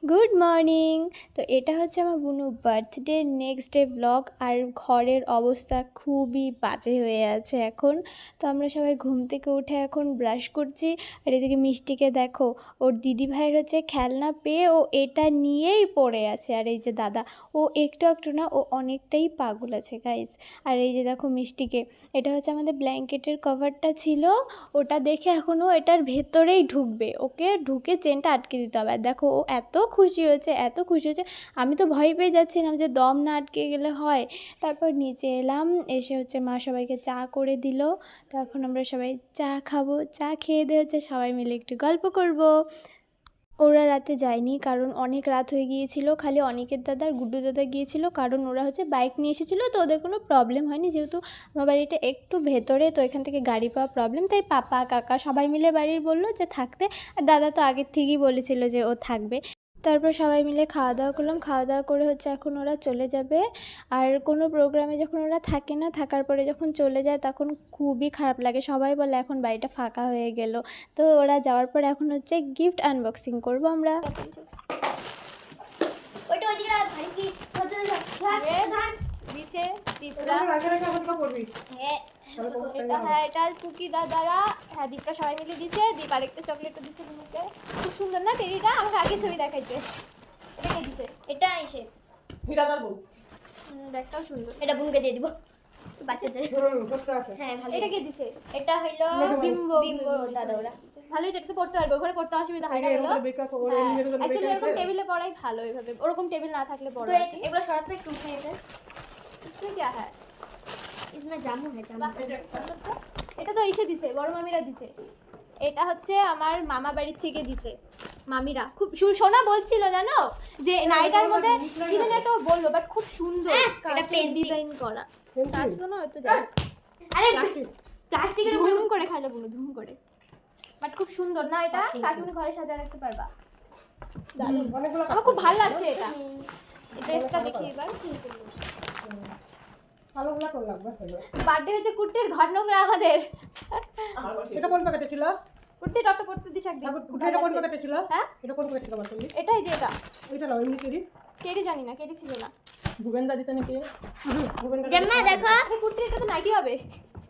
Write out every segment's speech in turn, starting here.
Good morning. তো এটা হচ্ছে আমার বুনু বার্থডে নেক্সট ডে ব্লগ। আর ঘরের অবস্থা খুবই বাজে হয়ে আছে এখন। তো আমরা সবাই ঘুম থেকে উঠে এখন ব্রাশ করছি। আর এদিকে মিষ্টিকে দেখো, ওর দিদি ভাইয়ের হচ্ছে খেলনা পেয়ে ও এটা নিয়েই পড়ে আছে। আর এই যে দাদা, ও একটু একটু না, ও অনেকটাই পাগল আছে গাইস। আর এই যে দেখো মিষ্টিকে, এটা হচ্ছে আমাদের ব্ল্যাঙ্কেটের কভারটা ছিল, ওটা দেখে এখনও এটার ভেতরেই ঢুকবে, ওকে ঢুকে চেনটা আটকে দিতে হবে। আর দেখো ও এত খুশি হয়েছে, এত খুশি হয়েছে, আমি তো ভয় পেয়ে যাচ্ছিলাম যে দম না আটকে গেলে হয়। তারপর নিচে এলাম, এসে হচ্ছে মা সবাইকে চা করে দিল। তো এখন আমরা সবাই চা খাবো, চা খেয়ে দিয়ে হচ্ছে সবাই মিলে একটু গল্প করব। ওরা রাতে যায়নি কারণ অনেক রাত হয়ে গিয়েছিল, খালি অনিকের দাদা আর গুড্ডু দাদা গিয়েছিল, কারণ ওরা হচ্ছে বাইক নিয়ে এসেছিলো, তো ওদের কোনো প্রবলেম হয়নি। যেহেতু আমার বাড়িটা একটু ভেতরে, তো এখান থেকে গাড়ি পাওয়া প্রবলেম, তাই পাপা কাকা সবাই মিলে বাড়ির বললো যে থাকতে। আর দাদা তো আগের থেকেই বলেছিল যে ও থাকবে। তারপর সবাই মিলে খাওয়া দাওয়া করলাম, খাওয়া দাওয়া করে হচ্ছে এখন ওরা চলে যাবে। আর কোনো প্রোগ্রামে যখন ওরা থাকে না, থাকার পরে যখন চলে যায় তখন খুবই খারাপ লাগে, সবাই বলে এখন বাড়িটা ফাঁকা হয়ে গেল। তো ওরা যাওয়ার পর এখন হচ্ছে গিফট আনবক্সিং করব আমরা। এটা কুকি দাদারা, হ্যাঁ দীপটা সবাই মিলে দিছে। দীপ আরেকটা চকলেটও দিছে বুনুকে, খুব সুন্দর না টেরিটা, আমাকে আগে ছবি দেখাইছে। এটা কে দিছে? এটা এসে ভিড়াদার বউ, ব্যাগটাও সুন্দর, এটা বুনুকে দিয়ে দিব বাচ্চাদের। হ্যাঁ ভালো। এটা কে দিছে? এটা হইলো বিম্বো দাদা, ওরা ভালোই, যেটা পড়তে পারবে, ঘরে পড়তে অসুবিধা হয় না। অ্যাকচুয়ালি এরকম টেবিলে পড়াই ভালো, এইভাবে ওরকম টেবিল না থাকলে পড়া। এগুলো সরাতে একটু উঠে এটা इसमें क्या है? इसमें জামু है জামু। এটা তো এসে দিছে, বড় মামিরা দিছে। এটা হচ্ছে আমার মামা বাড়ির থেকে দিছে মামিরা। খুব সোনা বলছিল জানো যে নাইটার মধ্যে কি যেন একটা বললো, বাট খুব সুন্দর, এটা পেন ডিজাইন করা কাজ তো না হয়তো জানো। আরে প্লাস্টিকের ধুম করে খাইলো বুনু, ধুম করে, বাট খুব সুন্দর না এটা, কাকিমনি ঘরে সাজিয়ে রাখতে পারবা। আমার খুব ভালো লাগছে এটা। ড্রেসটা দেখি এবার। বার্থডে হচ্ছে কুট্টির ঘর নোংরা আমাদের। এটা কোন প্যাকেটে ছিল? কুট্টি ডক্টর পড়তে দিস একদিন। এটা কোন প্যাকেটে ছিল? হ্যাঁ এটা কোন প্যাকেটে ছিল বললি? এটাই যে এটা। এটা নাও এমনি কেরি? কেডি জানি না, কেডি ছিল না। ভুবেন্দা দিতে নাকি? ভুবেন্দা জাম্মা দেখো, এই কুট্টি এটা তো নাইটি হবে।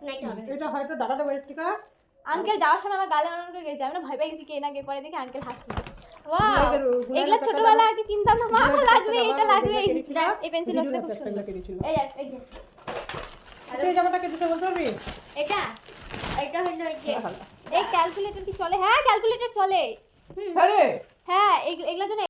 নাইটি হবে। এটা হয়তো দাদাটা বাড়ি থেকে। আঙ্কেল যাওয়ার সময় আমার গালে অনন করে গেছে, আমি না ভয় পেয়ে গেছি কে না কে পরে দেখে আঙ্কেল হাসছে। ওয়াও, এগুলা ছোটবেলা আগে কিনতাম না, মা লাগবে এটা লাগবে। এই পেন্সিল বক্সটা খুব সুন্দর। এই যে এই জামাটা কে দিতে বলতে পারবি? এটা হলো এই ক্যালকুলেটর কি চলে? হ্যাঁ ক্যালকুলেটর চলে। আরে হ্যাঁ এগুলা জন্য